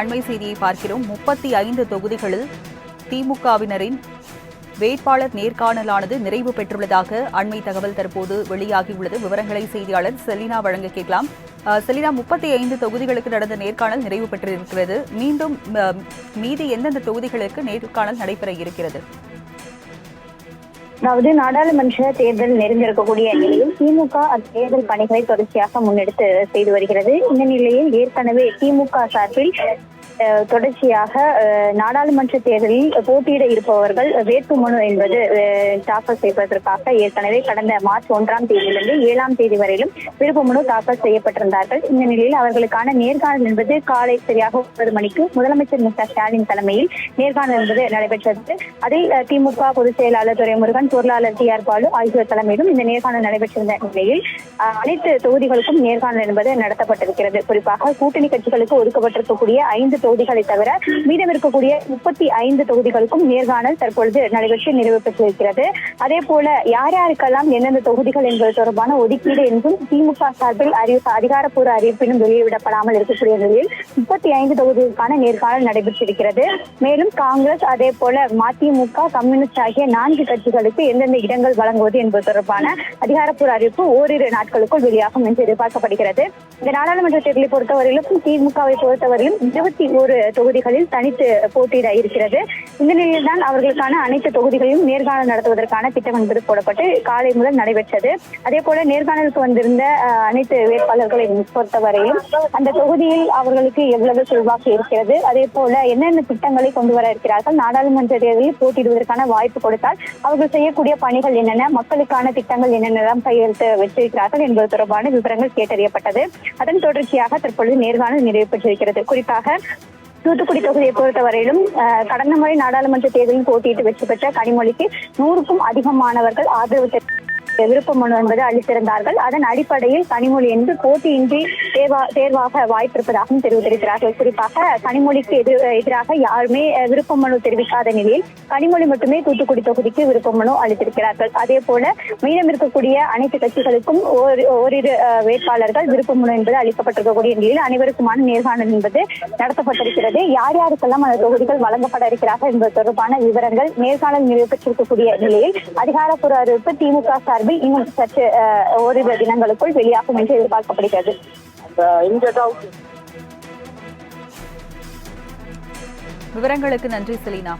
அண்மை செய்தியை பார்க்கிறோம். 35 தொகுதிகளில் திமுகவினரின் வேட்பாளர் நேர்காணலானது நிறைவு பெற்றுள்ளதாக அண்மை தகவல் தற்போது வெளியாகியுள்ளது. விவரங்களை செய்தியாளர் செலினா வழங்க கேட்கலாம். செலினா, 35 தொகுதிகளுக்கு நடந்த நேர்காணல் நிறைவு பெற்றிருக்கிறது. மீண்டும் மீதி எந்தெந்த தொகுதிகளுக்கு நேர்காணல் நடைபெற இருக்கிறது? அதாவது நாடாளுமன்ற தேர்தல் நெருங்கிருக்கக்கூடிய நிலையில் திமுக தேர்தல் பணிகளை தொடர்ச்சியாக முன்னெடுத்து செய்து வருகிறது. இந்த நிலையில் ஏற்கனவே திமுக சார்பில் தொடர்ச்சியாக நாடாளுமன்ற தேர்தலில் போட்டியிட இருப்பவர்கள் வேட்புமனு என்பது தாக்கல் செய்வதற்காக ஏற்கனவே கடந்த மார்ச் 1ஆம் தேதியிலிருந்து 7ஆம் தேதி வரையிலும் விருப்பமனு தாக்கல் செய்யப்பட்டிருந்தார்கள். இந்த நிலையில் அவர்களுக்கான நேர்காணல் என்பது காலை சரியாக 9 மணிக்கு முதலமைச்சர் மு.க.ஸ்டாலின் தலைமையில் நேர்காணல் என்பது நடைபெற்றது. அதில் திமுக பொதுச் செயலாளர் துரைமுருகன், பொருளாளர் டி.ஆர். பாலு ஆகியோர் தலைமையிலும் இந்த நேர்காணல் நடைபெற்றிருந்த நிலையில் அனைத்து தொகுதிகளுக்கும் நேர்காணல் என்பது நடத்தப்பட்டிருக்கிறது. குறிப்பாக கூட்டணி கட்சிகளுக்கு ஒதுக்கப்பட்டிருக்கக்கூடிய 5 தொகுதிகளை தவிர மீதம் இருக்கக்கூடிய 35 தொகுதிகளுக்கும் நேர்காணல் தற்பொழுது நடைபெற்று நிறைவு பெற்றிருக்கிறது. அதே போல யார் யாருக்கெல்லாம் எந்தெந்த தொகுதிகள் என்பது தொடர்பான ஒதுக்கீடு என்றும் திமுக சார்பில் அதிகாரப்பூர்வ அறிவிப்பினும் வெளியிடப்படாமல் இருக்கக்கூடிய நிலையில் 35 தொகுதிகளுக்கான நேர்காணல் நடைபெற்றிருக்கிறது. மேலும் காங்கிரஸ், அதே போல மதிமுக, கம்யூனிஸ்ட் ஆகிய 4 கட்சிகளுக்கு எந்தெந்த இடங்கள் வழங்குவது என்பது தொடர்பான அதிகாரப்பூர்வ அறிவிப்பு ஓரிரு நாட்களுக்குள் வெளியாகும் என்று எதிர்பார்க்கப்படுகிறது. இந்த நாடாளுமன்ற தேர்தலை பொறுத்தவரையிலும் திமுகவை பொறுத்தவரையிலும் 21 தொகுதிகளில் தனித்து போட்டியிட இருக்கிறது. இந்த நிலையில் தான் அவர்களுக்கான அனைத்து தொகுதிகளையும் நேர்காணல் நடத்துவதற்கான திட்டம் என்பது போடப்பட்டு காலை முதல் நடைபெற்றது. அதே போல நேர்காணலுக்கு வந்திருந்த அனைத்து வேட்பாளர்களை பொறுத்தவரையிலும் அந்த தொகுதியில் அவர்களுக்கு எவ்வளவு செல்வாக்கு இருக்கிறது, அதே போல என்னென்ன திட்டங்களை கொண்டு வர இருக்கிறார்கள், நாடாளுமன்ற தேர்தலில் போட்டியிடுவதற்கான வாய்ப்பு கொடுத்தால் அவர்கள் செய்யக்கூடிய பணிகள் என்னென்ன, மக்களுக்கான திட்டங்கள் என்னென்னலாம் கையெழுத்து வச்சிருக்கிறார்கள் என்பது தொடர்பான விவரங்கள் கேட்டறியப்பட்டது. அதன் தொடர்ச்சியாக தற்பொழுது நேர்காணல் நிறைவு பெற்றிருக்கிறது. குறிப்பாக தூத்துக்குடி தொகுதியை பொறுத்தவரையிலும் கடந்த முறை நாடாளுமன்ற தேர்தலில் போட்டியிட்டு வெற்றி பெற்ற கனிமொழிக்கு 100க்கும் அதிகமானவர்கள் ஆதரவு விருப்ப மனு என்பது அளித்திருந்தார்கள். அதன் அடிப்படையில் கனிமொழி என்று போட்டியின்றி தேர்வாக வாய்ப்பிருப்பதாகவும் தெரிவித்திருக்கிறார்கள். குறிப்பாக கனிமொழிக்கு எதிராக யாருமே விருப்ப மனு தெரிவிக்காத நிலையில் கனிமொழி மட்டுமே தூத்துக்குடி தொகுதிக்கு விருப்ப மனு அளித்திருக்கிறார்கள். அதே போல மீதம் இருக்கக்கூடிய அனைத்து கட்சிகளுக்கும் ஓரிரு வேட்பாளர்கள் விருப்ப மனு என்பது அளிக்கப்பட்டிருக்கக்கூடிய நிலையில் அனைவருக்குமான நேர்காணல் என்பது நடத்தப்பட்டிருக்கிறது. யார் யாருக்கெல்லாம் அந்த தொகுதிகள் வழங்கப்பட இருக்கிறார்கள் என்பது தொடர்பான விவரங்கள் நேர்காணல் நிறைவு பெற்றிருக்கக்கூடிய நிலையில் அதிகாரப்பூர்வ அறிவிப்பு திமுக சார்பில் இன்னும் சற்று ஓரிரு தினங்களுக்குள் வெளியாகும் என்று எதிர்பார்க்கப்படுகிறது. விவரங்களுக்கு நன்றி செலினா.